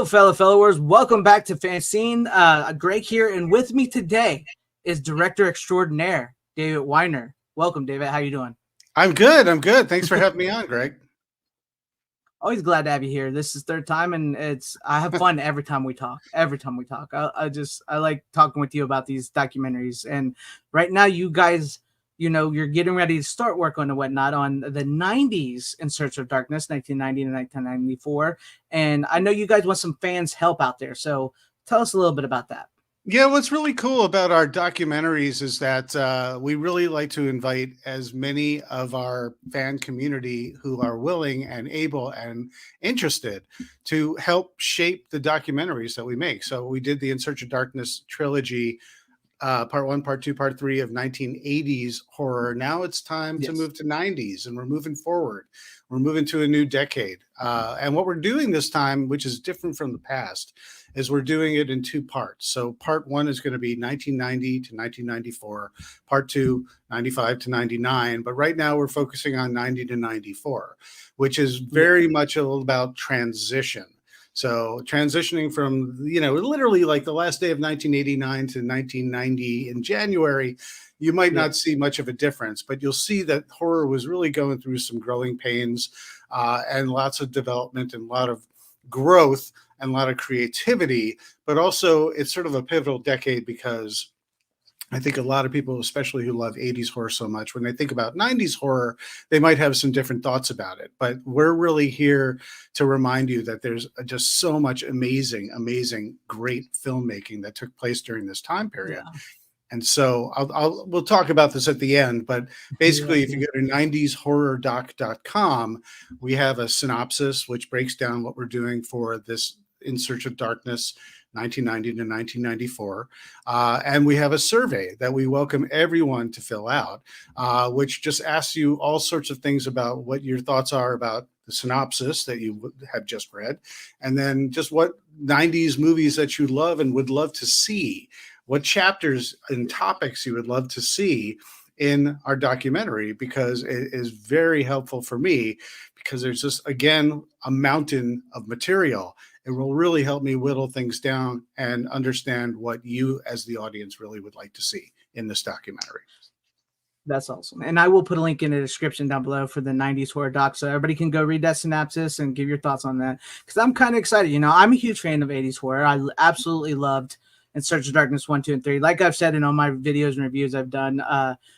Hello, fellow followers. Welcome back to FanZcene. Greg here, and with me today is director extraordinaire David Weiner. Welcome, David. How you doing? I'm good. I'm good. Thanks for having me on, Greg. Always glad to have you here. This is third time, and I have fun every time we talk. I like talking with you about these documentaries. And right now, you guys, you're getting ready to start work on and whatnot on the '90s In Search of Darkness, 1990 to 1994. And I know you guys want some fans' help out there. So tell us a little bit about that. Yeah, what's really cool about our documentaries is that we really like to invite as many of our fan community who are willing and able and interested to help shape the documentaries that we make. So we did the In Search of Darkness trilogy, part one, part two, part three of 1980s horror. Now it's time to move to 90s, and we're moving forward. We're moving to a new decade. And what we're doing this time, which is different from the past, is we're doing it in two parts. So part one is going to be 1990 to 1994, part two, 95 to 99. But right now we're focusing on 90 to 94, which is very much all about transition. So transitioning from, literally like the last day of 1989 to 1990 in January, you might not see much of a difference, but you'll see that horror was really going through some growing pains and lots of development and a lot of growth and a lot of creativity. But also it's sort of a pivotal decade because I think a lot of people, especially who love 80s horror so much, when they think about 90s horror, they might have some different thoughts about it. But we're really here to remind you that there's just so much amazing, great filmmaking that took place during this time period. Yeah. And so we'll talk about this at the end, but basically if you go to 90shorrordoc.com, we have a synopsis which breaks down what we're doing for this In Search of Darkness 1990 to 1994. And we have a survey that we welcome everyone to fill out, which just asks you all sorts of things about what your thoughts are about the synopsis that you have just read, and then just what 90s movies that you love and would love to see, what chapters and topics you would love to see in our documentary, because it is very helpful for me because there's just, again, a mountain of material. It will really help me whittle things down and understand what you as the audience really would like to see in this documentary. That's awesome. And I will put a link in the description down below for the 90s horror doc, so everybody can go read that synopsis and give your thoughts on that. Because I'm kind of excited. I'm a huge fan of 80s horror. I absolutely loved In Search of Darkness 1, 2, and 3. Like I've said in all my videos and reviews I've done,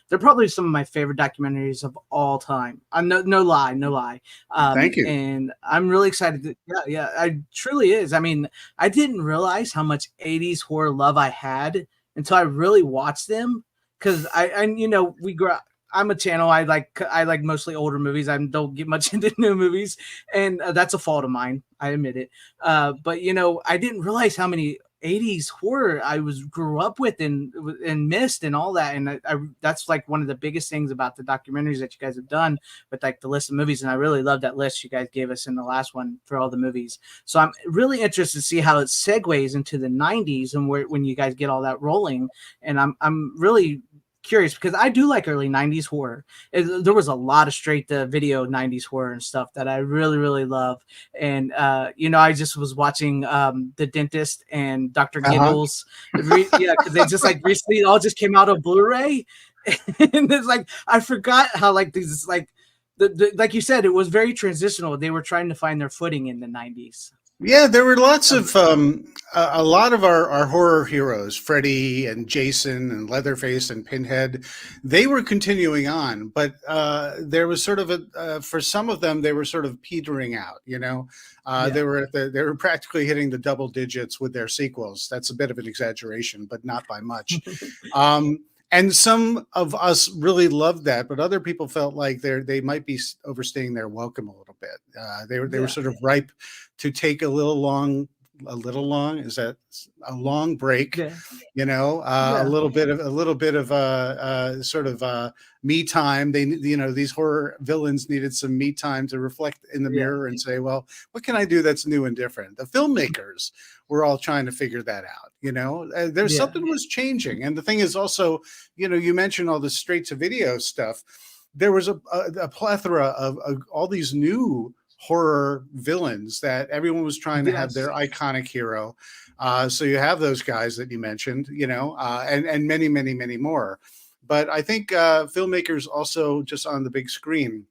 they're probably some of my favorite documentaries of all time. No lie. Thank you. And I'm really excited. I truly is. I mean, I didn't realize how much 80s horror love I had until I really watched them. Because I'm a channel. I like mostly older movies. I don't get much into new movies, and that's a fault of mine. I admit it. But I didn't realize how many 80s horror I grew up with and missed and all that. And that's like one of the biggest things about the documentaries that you guys have done with like the list of movies. And I really love that list you guys gave us in the last one for all the movies. So I'm really interested to see how it segues into the 90s and when you guys get all that rolling. And I'm really curious because I do like early 90s horror. There was a lot of straight to video 90s horror and stuff that I really love. And I just was watching The Dentist and Dr. Giggles. Because they just like recently all just came out of Blu-ray. And it's like I forgot how like these like like you said, it was very transitional. They were trying to find their footing in the 90s. Yeah, there were lots of a lot of our horror heroes, Freddy and Jason and Leatherface and Pinhead. They were continuing on, but there was sort of for some of them they were sort of petering out. They were practically hitting the double digits with their sequels. That's a bit of an exaggeration, but not by much. And some of us really loved that, but other people felt like they might be overstaying their welcome a little bit. They were sort of ripe to take a long is that a long break, a little bit of sort of me time. These horror villains needed some me time to reflect in the mirror and say, well, what can I do that's new and different? The filmmakers were all trying to figure that out. There's something was changing. And the thing is also, you mentioned all the straight to video stuff. There was a plethora of all these new horror villains that everyone was trying to have Yes. their iconic hero. So you have those guys that you mentioned, and many, many, many more. But I think filmmakers also just on the big screen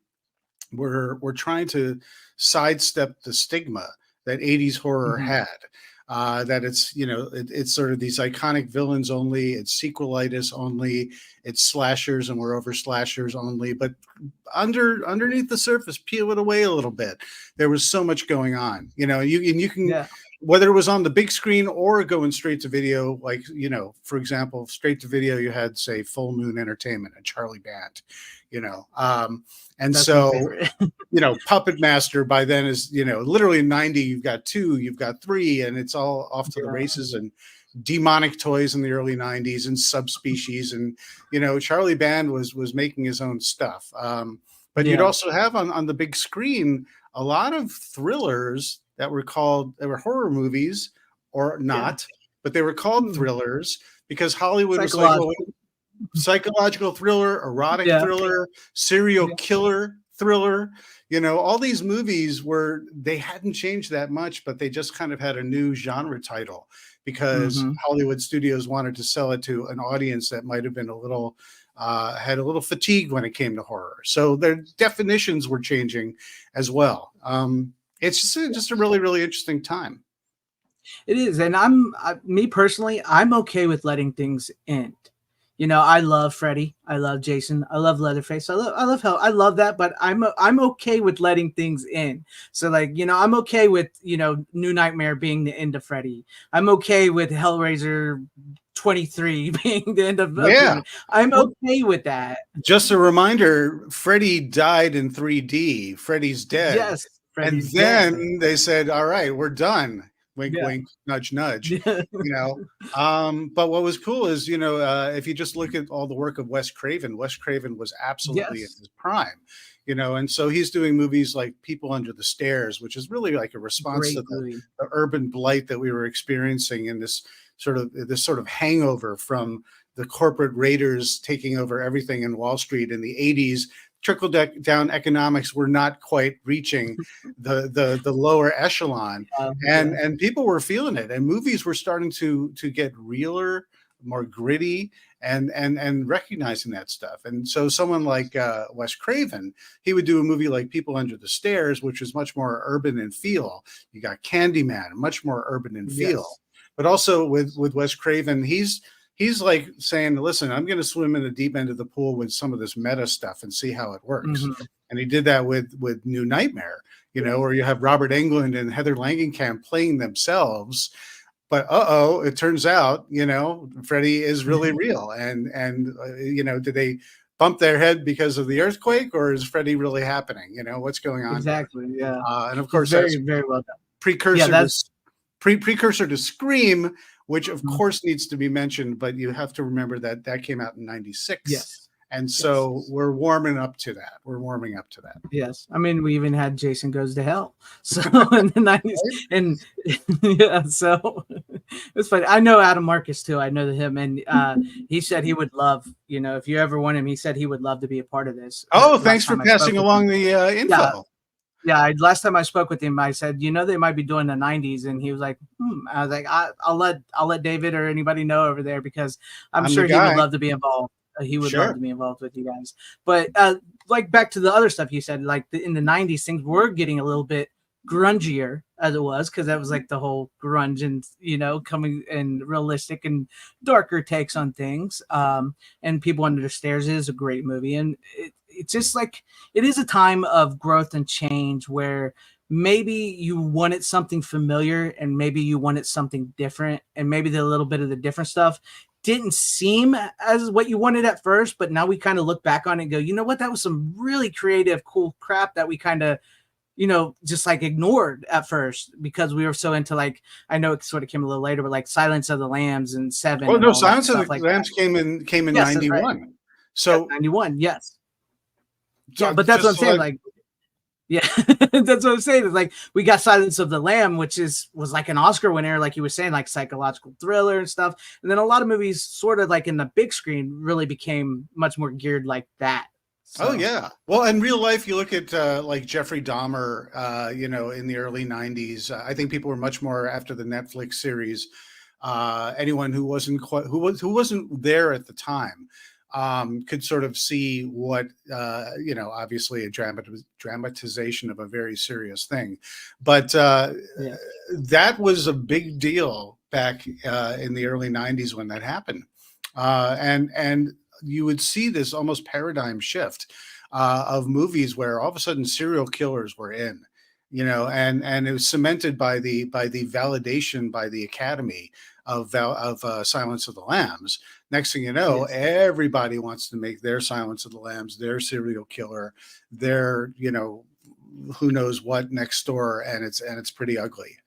we're trying to sidestep the stigma that 80s horror Hmm. had. That it's sort of these iconic villains only, it's sequelitis only, it's slashers and we're over slashers only. But underneath the surface, peel it away a little bit. There was so much going on, you can, Yeah. whether it was on the big screen or going straight to video, like, for example, straight to video, you had, say, Full Moon Entertainment and Charlie Band, and That's my so favorite. Puppet Master by then is, literally in 90, you've got 2, you've got 3, and it's all off to the Yeah. races. And Demonic Toys in the early 90s and Subspecies. And, Charlie Band was making his own stuff. But you'd Yeah. also have on the big screen a lot of thrillers that were horror movies or not, but they were called thrillers because Hollywood was like, well, psychological thriller, erotic thriller, serial killer thriller. All these movies they hadn't changed that much, but they just kind of had a new genre title because Hollywood studios wanted to sell it to an audience that might have been had a little fatigue when it came to horror. So their definitions were changing as well. It's just a really, really interesting time. It is. And me personally, I'm okay with letting things end. I love Freddy. I love Jason. I love Leatherface. I love Hell. I love that, but I'm okay with letting things end. So like, I'm okay with, New Nightmare being the end of Freddy. I'm okay with Hellraiser 23 being the end of I'm okay with that. Just a reminder, Freddy died in 3D. Freddy's dead. Yes. Freddy's dead. They said, all right, we're done. Wink, wink, nudge, nudge. But what was cool is, if you just look at all the work of Wes Craven was absolutely in his prime, and so he's doing movies like People Under the Stairs, which is really like a response to the urban blight that we were experiencing in this sort of hangover from the corporate raiders taking over everything in Wall Street in the 80s. Trickle down economics were not quite reaching the lower echelon, and people were feeling it, and movies were starting to get realer, more gritty, and recognizing that stuff. And so someone like Wes Craven, he would do a movie like People Under the Stairs, which is much more urban in feel. You got Candyman, much more urban in feel, but also with Wes Craven, he's like saying, listen, I'm going to swim in the deep end of the pool with some of this meta stuff and see how it works. And he did that with New Nightmare, where you have Robert Englund and Heather Langenkamp playing themselves. But it turns out, Freddy is really real. And did they bump their head because of the earthquake, or is Freddy really happening? What's going on? Exactly. Here? Yeah. And of course, very, very well done. Precursor to Scream, which of course needs to be mentioned, but you have to remember that came out in 96. Yes. And so we're warming up to that. Yes. I mean, we even had Jason Goes to Hell. So in the 90s. And so it's funny. I know Adam Marcus too. I know him. And he said he would love, if you ever want him, he said he would love to be a part of this. Oh, thanks for passing along the info. Yeah, last time I spoke with him, I said, they might be doing the 90s, and he was like, I was like, I'll let David or anybody know over there because I'm sure he would love to be involved. He would love to be involved with you guys. But like back to the other stuff you said, like in the 90s, things were getting a little bit grungier as it was, because that was like the whole grunge and coming and realistic and darker takes on things. And People Under the Stairs is a great movie, and it's just like it is a time of growth and change where maybe you wanted something familiar and maybe you wanted something different, and maybe the little bit of the different stuff didn't seem as what you wanted at first, but now we kind of look back on it and go, you know what, that was some really creative, cool crap that we kind of just like ignored at first because we were so into, like, I know it sort of came a little later, but like Silence of the Lambs and Seven. Oh no, Silence of the Lambs came in 91. Right. So 91, yes. Yeah, but that's what I'm saying. Like, yeah, that's what I'm saying. It's like we got Silence of the Lamb, which was like an Oscar winner, like you were saying, like psychological thriller and stuff. And then a lot of movies, sort of like in the big screen, really became much more geared like that. Oh So yeah. Well, in real life, you look at like Jeffrey Dahmer, in the early '90s. I think people were much more after the Netflix series. Anyone who wasn't quite, who wasn't there at the time could sort of see what obviously a dramatization of a very serious thing, but yeah, that was a big deal back in the early '90s when that happened, and you would see this almost paradigm shift of movies where all of a sudden serial killers were in, and it was cemented by the validation by the Academy of Silence of the Lambs. Next thing you know, yes, everybody wants to make their Silence of the Lambs their serial killer, their who knows what next door, and it's pretty ugly.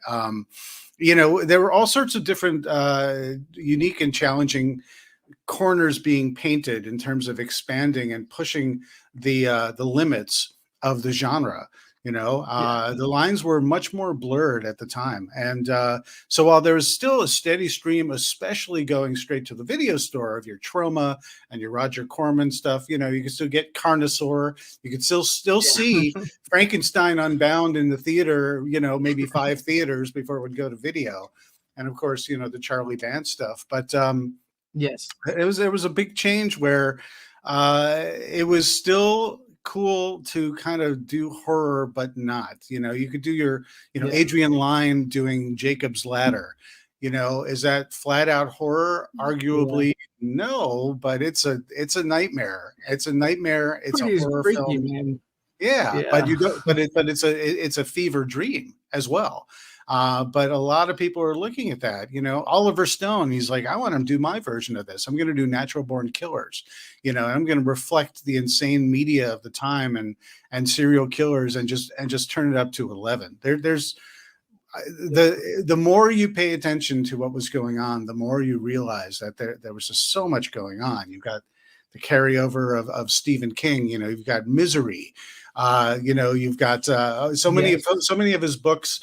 There were all sorts of different unique and challenging corners being painted in terms of expanding and pushing the limits of the genre. yeah, The lines were much more blurred at the time, and so while there was still a steady stream, especially going straight to the video store of your Troma and your Roger Corman stuff, you can still get Carnosaur. You can still yeah, see Frankenstein Unbound in the theater. Maybe 5 theaters before it would go to video, and of course, the Charlie Dance stuff. But yes, it was a big change where it was still cool to kind of do horror, but not. You could do your, yeah, Adrian Lyne doing Jacob's Ladder. Is that flat out horror? yeah. Arguably, no, but it's a nightmare. It's a nightmare. It's a Pretty horror freaky, film. man. Yeah, but Yeah, you don't. But it's a fever dream as well. But a lot of people are looking at that. Oliver Stone. He's like, I want to do my version of this. I'm going to do Natural Born Killers. And I'm going to reflect the insane media of the time and serial killers and just turn it up to 11. There's the more you pay attention to what was going on, the more you realize that there was just so much going on. You've got the carryover of Stephen King. You've got Misery. You've got yes, so many of his books.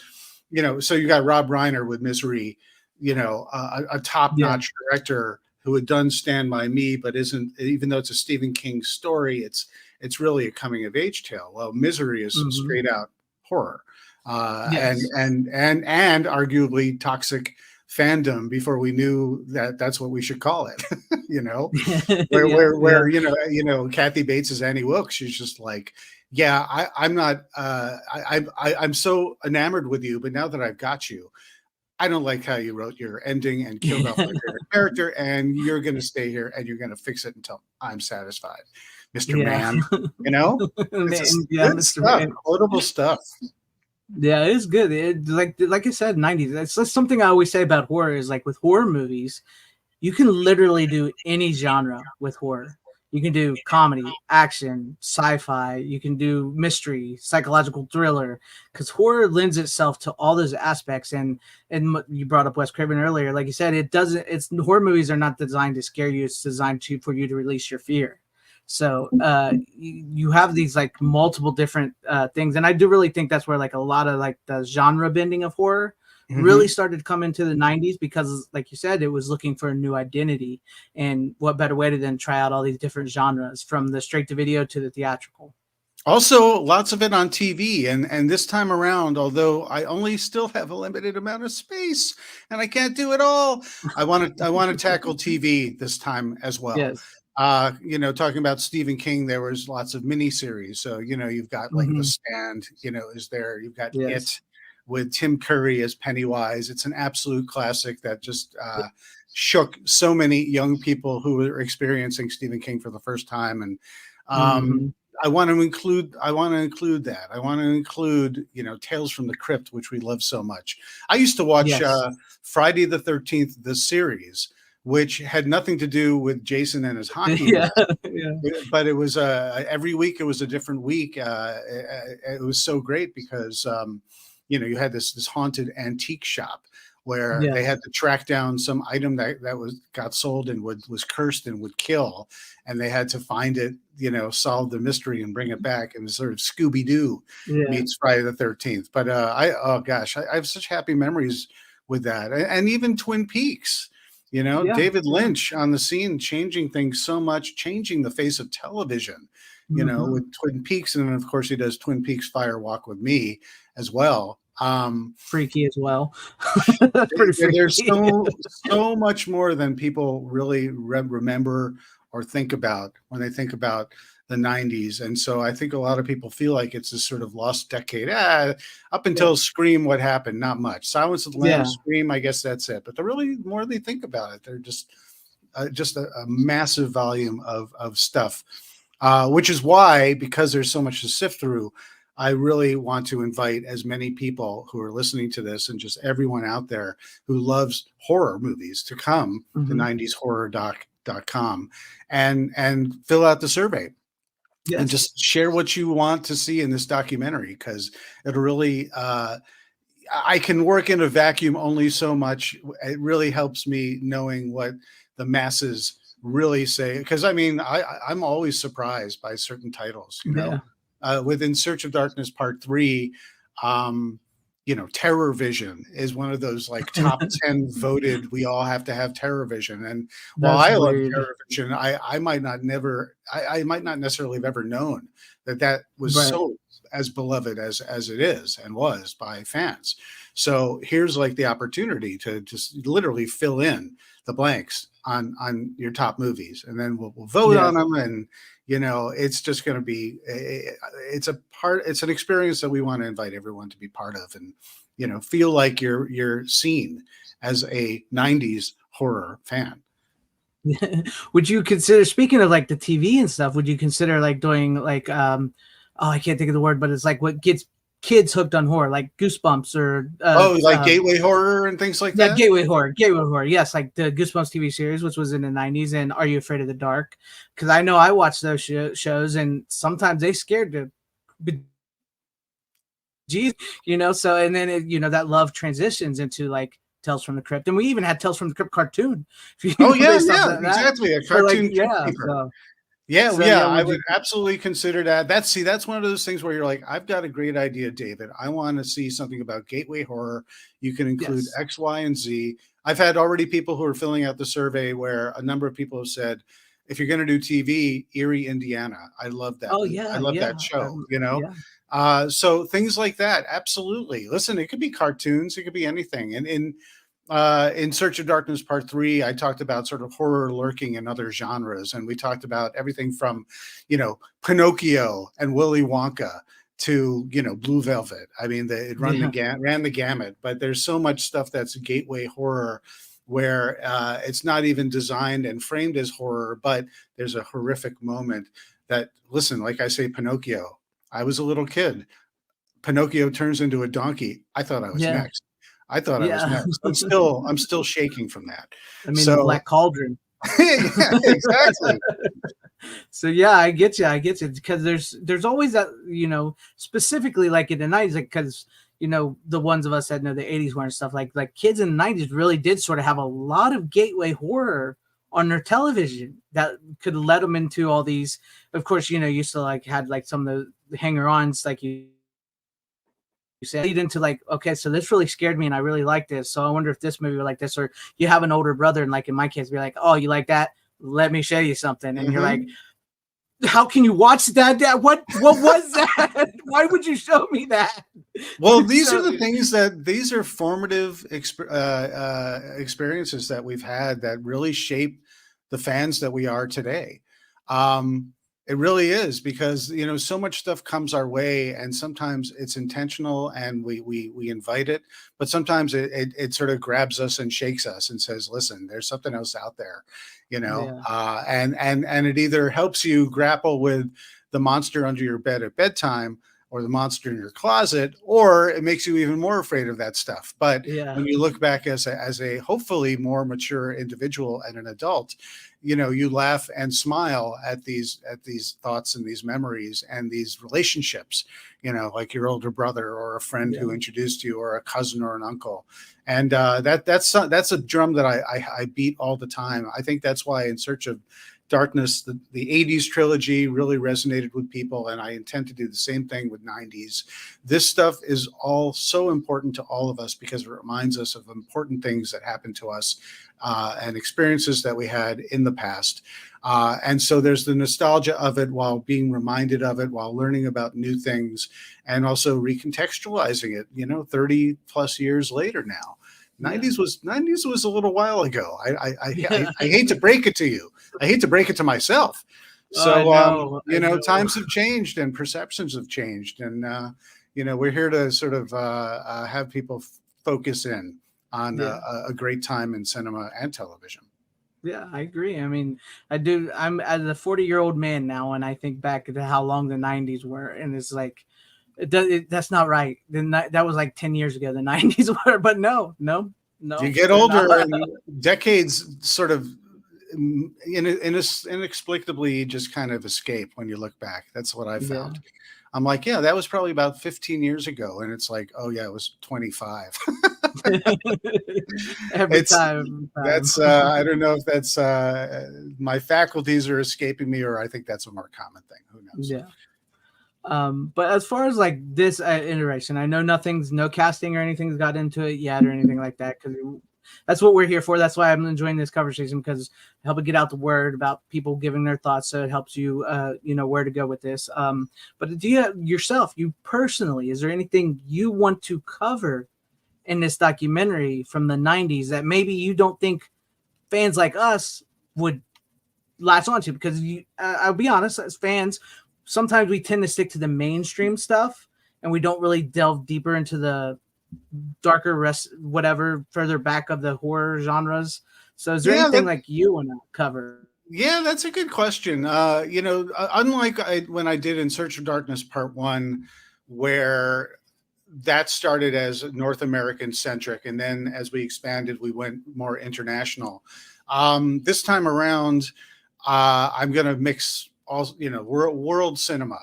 So you got Rob Reiner with Misery. A yeah, top-notch director who had done Stand by Me, but isn't, even though it's a Stephen King story, it's really a coming-of-age tale. Well, Misery is hmm, straight out horror, and yes, and arguably toxic fandom before we knew that that's what we should call it. you know, where yeah, where yeah, where Kathy Bates is Annie Wilkes. She's just like, yeah, I'm not. I'm so enamored with you, but now that I've got you, I don't like how you wrote your ending and killed off my favorite character, and you're going to stay here and you're going to fix it until I'm satisfied, Mister yeah, Man. You know, it's man, just yeah, good Mr. stuff, Man. quotable stuff. Yeah, it's good. Like I said, 90s. That's something I always say about horror is like with horror movies, you can literally do any genre with horror. You can do comedy, action, sci-fi. You can do mystery, psychological thriller, because horror lends itself to all those aspects. And you brought up Wes Craven earlier, like you said, it doesn't. It's horror movies are not designed to scare you. It's designed to for you to release your fear. So you have these like multiple different things, and I do really think that's where like a lot of like the genre bending of horror really Mhm. started to come into the 90s because like you said it was looking for a new identity, and what better way to then try out all these different genres from the straight to video to the theatrical. Also, lots of it on TV, and this time around, although I only still have a limited amount of space and I can't do it all, I want to tackle TV this time as well. Yes. Talking about Stephen King, there was lots of miniseries. So you've got like The Hmm. Stand. Is there? You've got Yes. It with Tim Curry as Pennywise. It's an absolute classic that just Yeah. shook so many young people who were experiencing Stephen King for the first time, and um, Hmm. I want to include that. I want to include, Tales from the Crypt, which we love so much. I used to watch Yes. Friday the 13th, the series, which had nothing to do with Jason and his hockey Yeah. mask, Yeah. but it was every week it was a different week. It was so great because you had this haunted antique shop where they Yes. had to track down some item that got sold and was cursed and would kill, and they had to find it, solve the mystery and bring it back. And sort of Scooby Doo Yeah. meets Friday the 13th. But oh gosh, I have such happy memories with that, and even Twin Peaks. Yeah. David Yeah. Lynch on the scene, changing things so much, changing the face of television. with Twin Peaks, and then of course he does Twin Peaks Fire Walk with Me as well. Freaky as well. That's pretty There's freaky. so much more than people really remember or think about when they think about the 90s. And so I think a lot of people feel like it's this sort of lost decade. Up until Scream, what happened? Not much. Silence of the Lambs, Scream, I guess that's it. But the really more they think about it, they're just a massive volume of stuff, which is why, because there's so much to sift through, I really want to invite as many people who are listening to this and just everyone out there who loves horror movies to come to 90shorror.com and fill out the survey. And just share what you want to see in this documentary, because it'll really, I can work in a vacuum only so much. It really helps me knowing what the masses really say. Because I mean, I'm always surprised by certain titles, with In Search of Darkness Part 3, Terror Vision is one of those like top 10 voted. We all have to have Terror Vision. And while I love Terror Vision, I might not necessarily have ever known that was so as beloved as it is and was by fans. So here's like the opportunity to just literally fill in the blanks on your top movies, and then we'll vote on them. And it's just going to be it's an experience that we want to invite everyone to be part of, and feel like you're seen as a 90s horror fan. Would you consider, speaking of like the TV and stuff, would you consider like doing like I can't think of the word, but it's like what gets kids hooked on horror, like Goosebumps or like gateway horror and things like that? Yeah, gateway horror. Yes, like the Goosebumps TV series, which was in the 90s, and Are You Afraid of the Dark? Because I know I watched those shows, and sometimes they scared the geez, so, and then that love transitions into like Tales from the Crypt, and we even had Tales from the Crypt cartoon. Exactly, a cartoon. I would absolutely consider that. That's one of those things where you're like, I've got a great idea, David. I want to see something about gateway horror. You can include X, Y, and Z. I've had already people who are filling out the survey where a number of people have said, if you're going to do TV, Erie, Indiana. I love that. Oh yeah, I love that show. So things like that, absolutely. Listen, it could be cartoons, it could be anything. And in Search of Darkness Part 3, I talked about sort of horror lurking in other genres, and we talked about everything from, Pinocchio and Willy Wonka to, Blue Velvet. I mean, it ran the gamut, but there's so much stuff that's gateway horror where it's not even designed and framed as horror, but there's a horrific moment that, listen, like I say, Pinocchio, I was a little kid. Pinocchio turns into a donkey. I thought I was next. I thought I was next. I'm still shaking from that. I mean, the Black Cauldron. Yeah, exactly. So yeah, I get you because there's always that, specifically like in the 90s, like, because the ones of us that know the 80s were and stuff, like kids in the 90s really did sort of have a lot of gateway horror on their television that could let them into all these. Of course, you still like had like some of the hanger-ons, like you said, lead into like, okay, so this really scared me and I really like this, so I wonder if this movie would like this. Or you have an older brother, and like in my case, be like, oh, you like that? Let me show you something. And you're like, how can you watch that? Dad? What was that? Why would you show me that? Well, these are the things these are formative experiences that we've had that really shape the fans that we are today. It really is, because so much stuff comes our way, and sometimes it's intentional and we invite it, but sometimes it sort of grabs us and shakes us and says, listen, there's something else out there, and it either helps you grapple with the monster under your bed at bedtime or the monster in your closet, or it makes you even more afraid of that stuff. But when you look back as a hopefully more mature individual and an adult, you laugh and smile at these thoughts and these memories and these relationships, like your older brother or a friend who introduced you, or a cousin or an uncle. And that's a drum that I beat all the time. I think that's why In Search of Darkness, the 80s trilogy really resonated with people, and I intend to do the same thing with 90s. This stuff is all so important to all of us because it reminds us of important things that happened to us and experiences that we had in the past. And so there's the nostalgia of it while being reminded of it, while learning about new things, and also recontextualizing it, 30 plus years later now. 90s was a little while ago. I hate to break it to you. I hate to break it to myself. So, I know. times have changed and perceptions have changed. And, we're here to sort of have people focus in on a great time in cinema and television. Yeah, I agree. I mean, I do. I'm as a 40-year-old man now, and I think back to how long the 90s were, and it's like, that's not right. That was like 10 years ago. The 90s were, but no. You get older, and decades sort of inexplicably just kind of escape when you look back. That's what I found. Yeah. I'm like, yeah, that was probably about 15 years ago, and it's like, oh yeah, it was 25. Every time. That's I don't know if that's my faculties are escaping me, or I think that's a more common thing. Who knows? Yeah. But as far as like this iteration, I know no casting or anything's got into it yet or anything like that, because that's what we're here for. That's why I'm enjoying this conversation, because I help it get out the word about people giving their thoughts, so it helps you where to go with this. But do you personally, is there anything you want to cover in this documentary from the 90s that maybe you don't think fans like us would latch onto? Because I'll be honest, as fans, sometimes we tend to stick to the mainstream stuff and we don't really delve deeper into the darker further back of the horror genres. So is there anything like you want to cover? Yeah, that's a good question. Unlike when I did In Search of Darkness Part 1, where that started as North American centric, and then as we expanded, we went more international. This time around, I'm going to mix all, world cinema.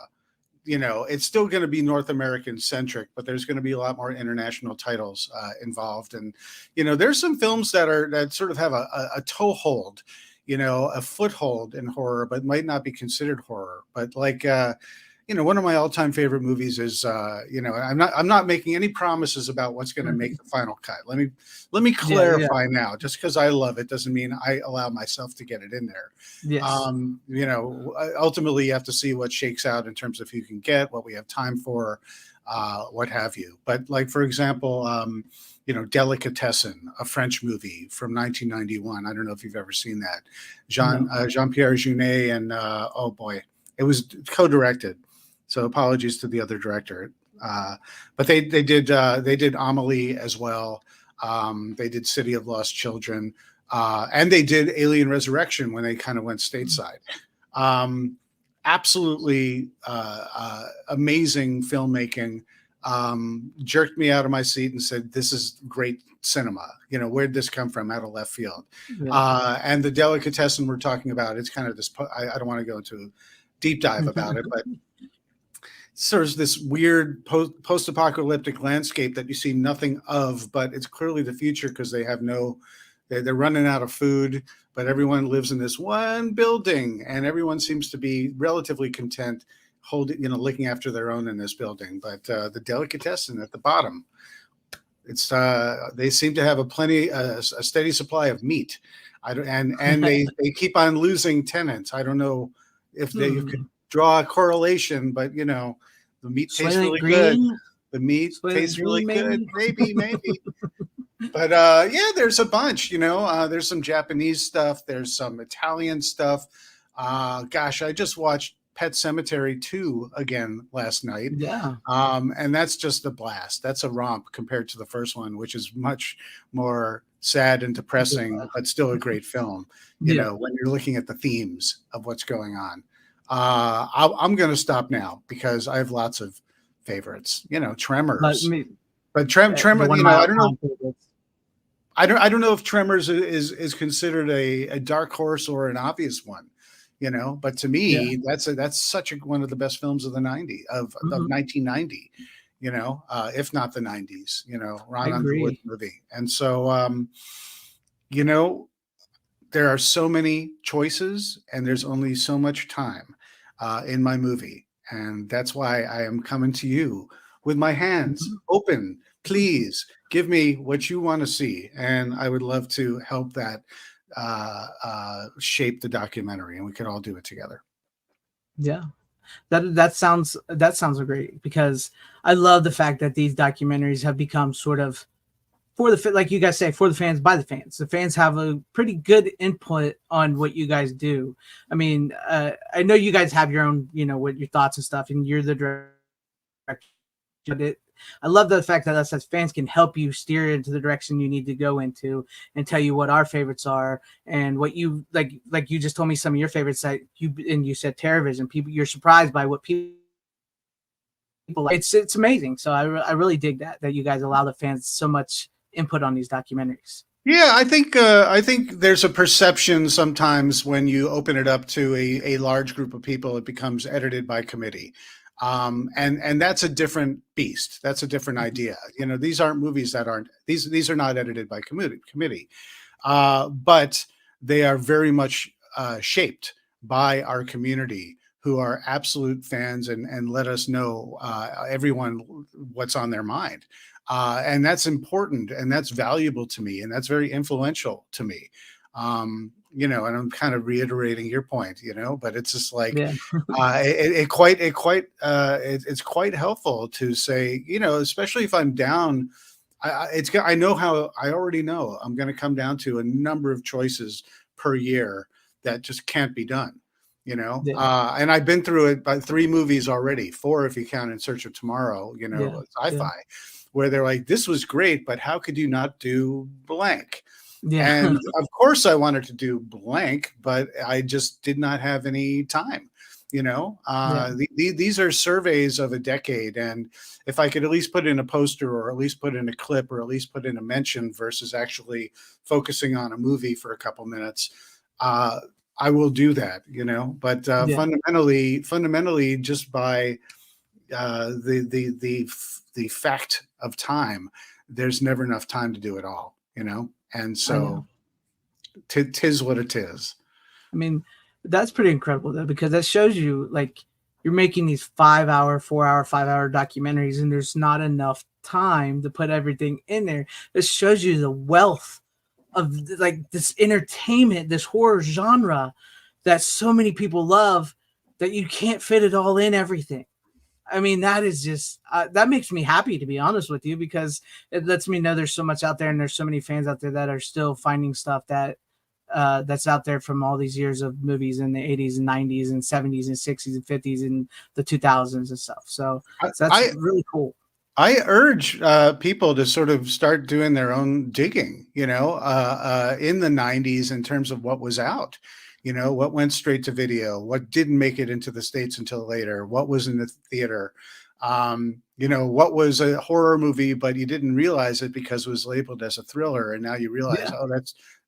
It's still going to be North American centric, but there's going to be a lot more international titles involved. And, there's some films that sort of have a toehold, a foothold in horror, but might not be considered horror. But like, one of my all-time favorite movies is, I'm not making any promises about what's going to make the final cut. Let me clarify now. Just because I love it doesn't mean I allow myself to get it in there. Yes. Ultimately you have to see what shakes out in terms of who you can get, what we have time for, what have you. But like, for example, Delicatessen, a French movie from 1991. I don't know if you've ever seen that. Jean-Pierre Jeunet and oh boy, it was co-directed. So apologies to the other director, but they did Amelie as well. They did City of Lost Children, and they did Alien Resurrection when they kind of went stateside. Absolutely amazing filmmaking. Jerked me out of my seat and said, "This is great cinema." Where'd this come from? Out of left field. Yeah. And the Delicatessen we're talking about, it's kind of this. I don't want to go into a deep dive about it, but sort of this weird post-apocalyptic landscape that you see nothing of, but it's clearly the future because they're running out of food, but everyone lives in this one building and everyone seems to be relatively content looking after their own in this building. But the Delicatessen at the bottom, it's they seem to have a steady supply of meat. And they keep on losing tenants. I don't know if they could draw a correlation, but the meat tastes really good. The meat tastes really good. Maybe. But there's a bunch. There's some Japanese stuff. There's some Italian stuff. Gosh, I just watched Pet Sematary 2 again last night. Yeah. And that's just a blast. That's a romp compared to the first one, which is much more sad and depressing, but still a great film. When you're looking at the themes of what's going on. I'm going to stop now because I have lots of favorites. Tremors. But Tremor. I don't know. I don't know if Tremors is considered a dark horse or an obvious one. But to me, that's such one of the best films of the 90s of 1990. If not the 90s. Ron Underwood movie, and so there are so many choices and there's only so much time in my movie. And that's why I am coming to you with my hands Mhm. open. Please give me what you want to see. And I would love to help that shape the documentary, and we could all do it together. Yeah. That sounds great, because I love the fact that these documentaries have become sort of for the like you guys say, for the fans by the fans. The fans have a pretty good input on what you guys do. I mean, I know you guys have your own, what your thoughts and stuff, and you're the director. But I love the fact that us as fans can help you steer into the direction you need to go into, and tell you what our favorites are, and what you like. Like you just told me some of your favorites that you said TerraVision. People, you're surprised by what people like. It's amazing. So I really dig that you guys allow the fans so much input on these documentaries. Yeah, I think there's a perception sometimes when you open it up to a large group of people, it becomes edited by committee, and that's a different beast. That's a different Mhm. idea. You know, these aren't movies that aren't these are not edited by committee, but they are very much shaped by our community, who are absolute fans and let us know everyone what's on their mind. And that's important and that's valuable to me and that's very influential to me. You know, and I'm kind of reiterating your point, you know, but it's just like Yeah. it's quite helpful to say, you know, especially if I'm down. I know how I already know I'm going to come down to a number of choices per year that just can't be done, you know. Yeah. And I've been through it by 3 movies already, 4 if you count In Search of Tomorrow, you Yeah. know, Yeah. sci-fi, where they're like, this was great, but how could you not do blank? Yeah. And of course, I wanted to do blank, but I just did not have any time. You know, Yeah. these are surveys of a decade, and if I could at least put in a poster, or at least put in a clip, or at least put in a mention, versus actually focusing on a movie for a couple minutes, uh, I will do that. You know, but Yeah. fundamentally, just by the fact of time, there's never enough time to do it all. You know, and I know. so tis what it is. I mean, that's pretty incredible though, because that shows you like you're making these 5 hour, 4 hour, 5 hour documentaries, and there's not enough time to put everything in there. It shows you the wealth of like this entertainment, this horror genre that so many people love, that you can't fit it all in everything. I mean, that is just that makes me happy, to be honest with you, because it lets me know there's so much out there, and there's so many fans out there that are still finding stuff that's out there from all these years of movies in the 80s and 90s and 70s and 60s and 50s and the 2000s and stuff. I, So that's I really cool. I urge people to sort of start doing their own digging, you know, in the 90s in terms of what was out, you know, what went straight to video, what didn't make it into the States until later, what was in the theater, you know, what was a horror movie, but you didn't realize it because it was labeled as a thriller. And now you realize, Yeah. oh,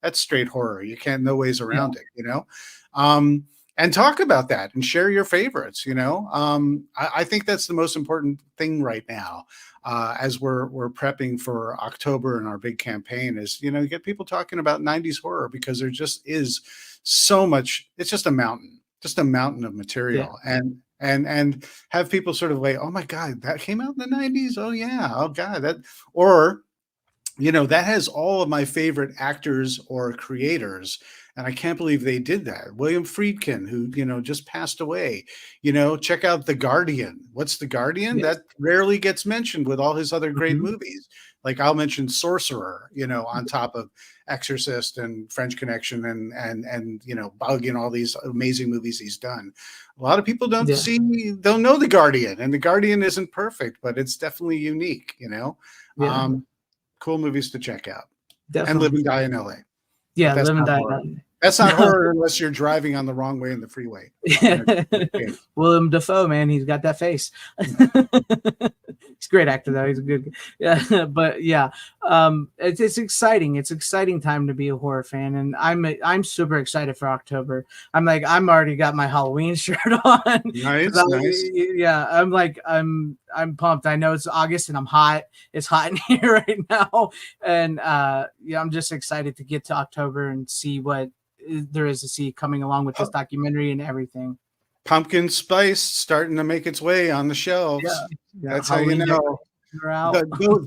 that's straight horror. You can't, no ways Yeah. around it, you know? Um, and talk about that and share your favorites, you know? I think that's the most important thing right now, as we're prepping for October and our big campaign, is, you know, get people talking about 90s horror, because there just is so much. It's just a mountain of Yeah. material, and have people sort of like, oh my God, that came out in the 90s. Oh yeah. Oh God, that, or, you know, that has all of my favorite actors or creators. And I can't believe they did that. William Friedkin, who, you know, just passed away, you know, check out The Guardian. What's The Guardian? Yes. That rarely gets mentioned with all his other great Hmm. movies. Like I'll mention Sorcerer, you know, on top of Exorcist and French Connection and you know, Bug and all these amazing movies he's done. A lot of people Yeah. don't know The Guardian, and The Guardian isn't perfect, but it's definitely unique, you know. Yeah. Cool movies to check out. And Live Definitely. and Die in LA. But Yeah. that's Live and not die. horror. That's not No. horror unless you're driving on the wrong way in the freeway. Yeah. And it's okay. Willem Dafoe, man, he's got that face. He's a great actor, though. He's a good, yeah. But yeah, it's exciting. It's exciting time to be a horror fan, and I'm super excited for October. I'm already got my Halloween shirt on because Nice, nice. yeah, I'm pumped. I know it's August and I'm hot. It's hot in here right now, and yeah, I'm just excited to get to October and see what there is to see coming along with this documentary and everything. Pumpkin spice starting to make its way on the shelves. Yeah, That's how you Halloween know. are out.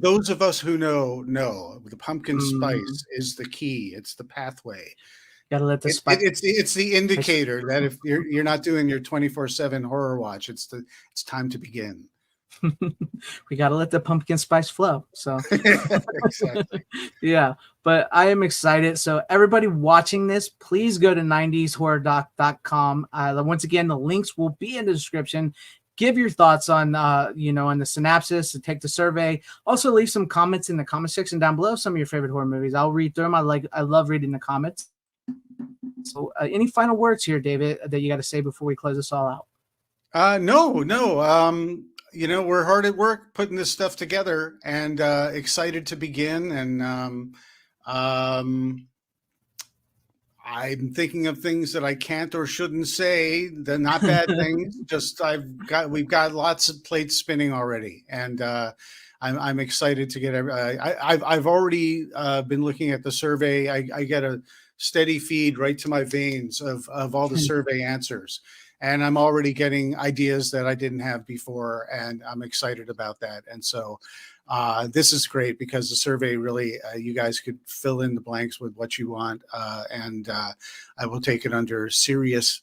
Those of us who know the pumpkin Mm, spice is the key. It's the pathway. gotta let the spice. It's the indicator that if you're not doing your 24/7 horror watch, it's time to begin. We gotta let the pumpkin spice flow. So Exactly. yeah, but I am excited. So everybody watching this, please go to 90shorrordoc.com. Once again, the links will be in the description. Give your thoughts on on the synopsis, and take the survey. Also leave some comments in the comment section down below, some of your favorite horror movies. I'll read through them. I love reading the comments. So any final words here, David, that you got to say before we close this all out? No. We're hard at work putting this stuff together, and excited to begin. And I'm thinking of things that I can't or shouldn't say. They're not bad things. Just we've got lots of plates spinning already, and I'm excited to get. I've already been looking at the survey. I get a steady feed right to my veins of all the survey answers. And I'm already getting ideas that I didn't have before, and I'm excited about that. And so this is great because the survey really, you guys could fill in the blanks with what you want, and I will take it under serious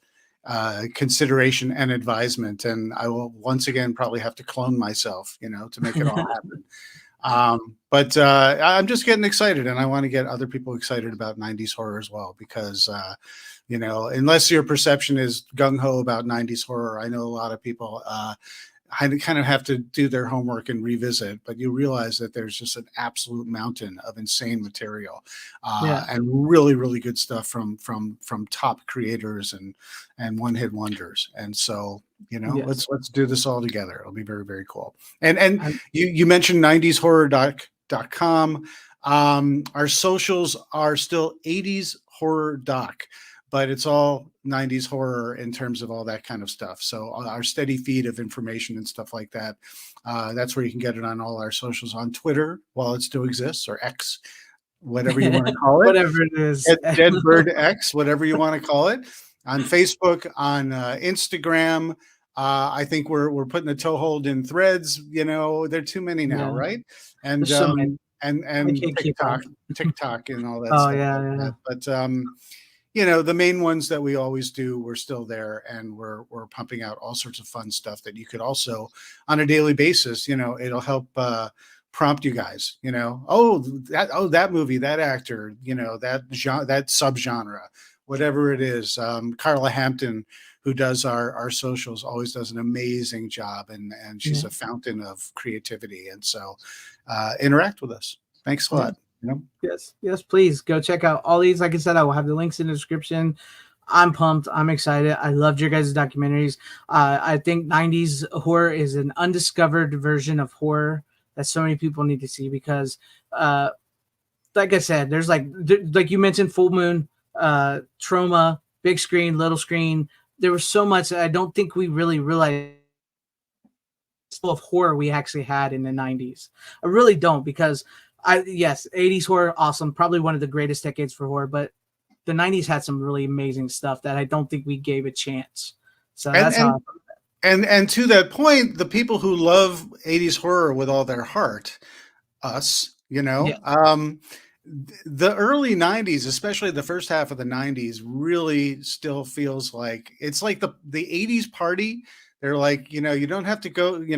consideration and advisement. And I will once again probably have to clone myself, to make it all happen. But I'm just getting excited, and I want to get other people excited about 90s horror as well, because unless your perception is gung-ho about 90s horror, I know a lot of people kind of have to do their homework and revisit, but you realize that there's just an absolute mountain of insane material, and really, really good stuff from top creators and one-hit wonders. And so, let's do this all together. It'll be very, very cool. And you mentioned 90shorror.com. Our socials are still 80s horror doc, but it's all 90s horror in terms of all that kind of stuff. So our steady feed of information and stuff like that, that's where you can get it on all our socials, on Twitter while it still exists, or X, whatever you want to call it. Whatever it is. Deadbird X, whatever you want to call it. On Facebook, on Instagram. I think we're putting a toehold in Threads. There are too many now, right? And so and TikTok and all that stuff. Yeah. But the main ones that we always do, we're still there, and we're pumping out all sorts of fun stuff that you could also, on a daily basis, it'll help prompt you guys, that movie, that actor, that genre, that subgenre, whatever it is. Carla Hampton, who does our socials, always does an amazing job, and she's a fountain of creativity. And so interact with us. Thanks a lot. Yes, please go check out all these. Like I said, I will have the links in the description. I'm pumped. I'm excited. I loved your guys' documentaries. I think 90s horror is an undiscovered version of horror that so many people need to see, because like I said, there's like you mentioned, Full Moon, Trauma, big screen, little screen. There was so much that I don't think we really realized of horror we actually had in the 90s. I really don't, because 80s horror, awesome, probably one of the greatest decades for horror, but the 90s had some really amazing stuff that I don't think we gave a chance. So that's how. And to that point, the people who love 80s horror with all their heart, us, the early 90s, especially the first half of the 90s, really still feels like it's like the 80s party. They're like, you don't have to go, you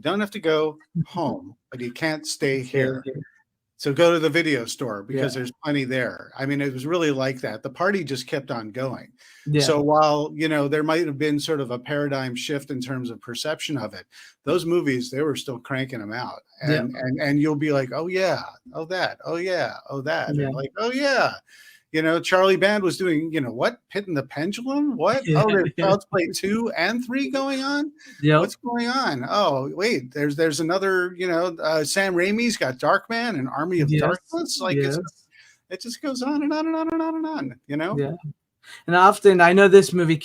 don't have to go home, but you can't stay here. So go to the video store, because there's plenty there. I mean, it was really like that. The party just kept on going. So while, there might have been sort of a paradigm shift in terms of perception of it, those movies, they were still cranking them out. And you'll be like, oh yeah, oh that, oh yeah, oh that. And like, oh yeah. Charlie Band was doing, what? Pit and the Pendulum? What? Oh, there's Child's Play 2 and 3 going on? What's going on? Oh, wait, there's another, Sam Raimi's got Darkman and Army of Darkness. Like, it just goes on and on and on and on and on, Yeah. And often, I know this movie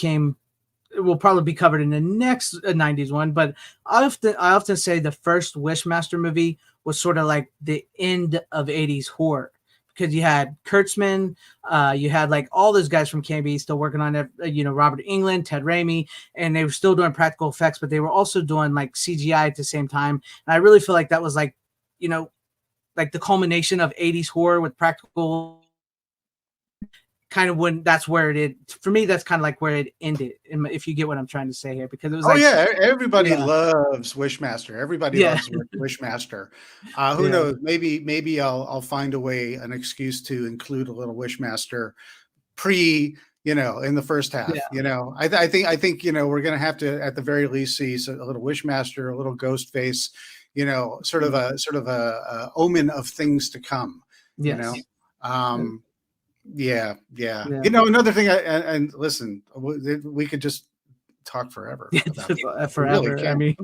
will probably be covered in the next 90s one, but I often say the first Wishmaster movie was sort of like the end of 80s horror. because you had Kurtzman, you had like all those guys from KB still working on it, Robert Englund, Ted Raimi, and they were still doing practical effects, but they were also doing like CGI at the same time. And I really feel like that was like, like the culmination of 80s horror with practical, kind of when that's where it for me, that's kind of like where it ended, if you get what I'm trying to say here, because it was everybody loves Wishmaster. Everybody loves Wishmaster. Who knows? Maybe I'll find a way, an excuse to include a little Wishmaster in the first half. I think we're gonna have to at the very least see a little Wishmaster, a little Ghostface, sort of a omen of things to come. Yeah. Another thing, and listen, we could just talk forever about forever. Really, I mean,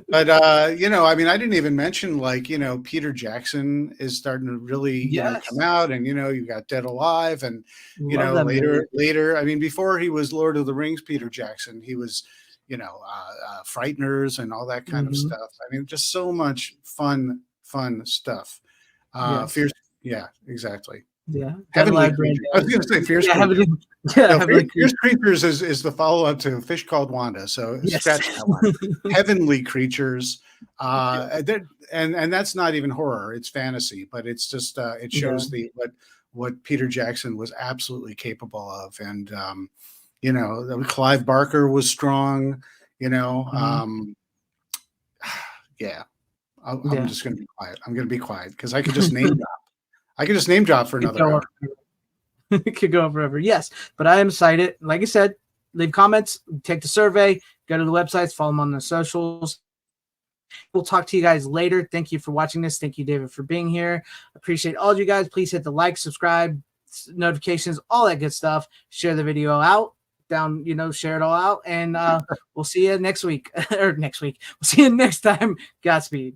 but I didn't even mention, like, Peter Jackson is starting to really come out, and you got Dead Alive, and later. I mean, before he was Lord of the Rings, Peter Jackson, he was Frighteners and all that kind of stuff. I mean, just so much fun stuff. Fierce, exactly. Yeah, Heavenly Creatures. I was going to say Fierce Creatures. Fierce Creatures is the follow-up to Fish Called Wanda. So scratch that one. Heavenly Creatures, and that's not even horror; it's fantasy. But it's just it shows what Peter Jackson was absolutely capable of, and Clive Barker was strong. I'm just going to be quiet. I'm going to be quiet because I could just name drop. I could just name drop for another hour. It could go on forever. Yes, but I am excited. Like I said, leave comments, take the survey, go to the websites, follow them on the socials. We'll talk to you guys later. Thank you for watching this. Thank you, David, for being here. Appreciate all of you guys. Please hit the like, subscribe, notifications, all that good stuff. Share the video out. Share it all out. And we'll see you next week. We'll see you next time. Godspeed.